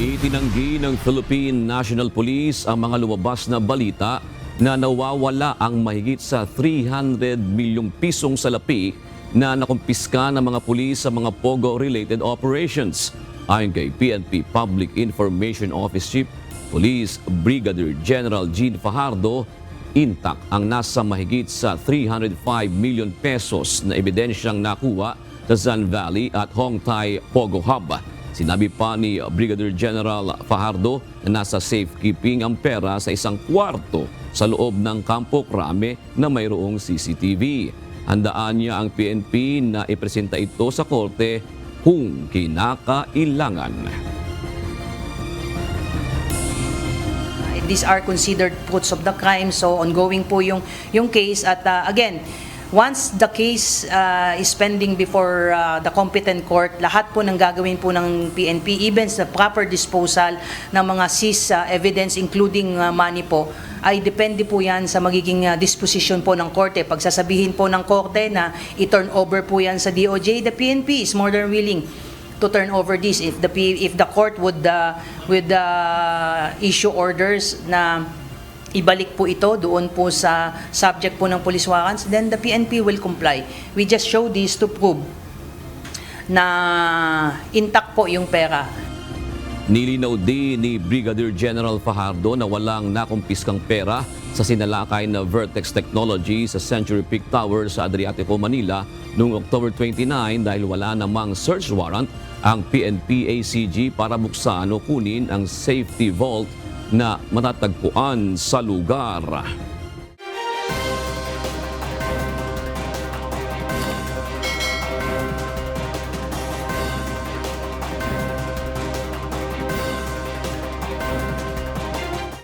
Itinanggi ng Philippine National Police ang mga lumabas na balita na nawawala ang mahigit sa 300 milyong pisong salapi na nakumpiska ng mga pulis sa mga POGO-related operations. Ayon kay PNP Public Information Office Chief Police Brigadier General Gene Fajardo, intact ang nasa mahigit sa 305 million pesos na ebidensyang nakuha sa Zan Valley at Hong Tai POGO Hub. Sinabi pa ni Brigadier General Fajardo na nasa safekeeping ang pera sa isang kwarto sa loob ng Campo Crame na mayroong CCTV. Handaan niya ang PNP na ipresenta ito sa korte kung kinakailangan. These are considered fruits of the crime, so ongoing po yung case at again, once the case is pending before the competent court, lahat po ng gagawin po ng PNP, even sa proper disposal ng mga seized evidence including money po, ay depende po yan sa magiging disposition po ng korte. Pagsasabihin po ng korte na i-turn over po yan sa DOJ, the PNP is more than willing to turn over this. If the court would issue orders na ibalik po ito doon po sa subject po ng police warrants, then the PNP will comply. We just show this to prove na intact po yung pera. Nilinaw din ni Brigadier General Fajardo na walang nakumpiskang pera sa sinalakay na Vertex Technology sa Century Peak Tower sa Adriatico, Manila noong October 29 dahil wala namang search warrant ang PNP-ACG para buksan o kunin ang safety vault na matatagpuan sa lugar.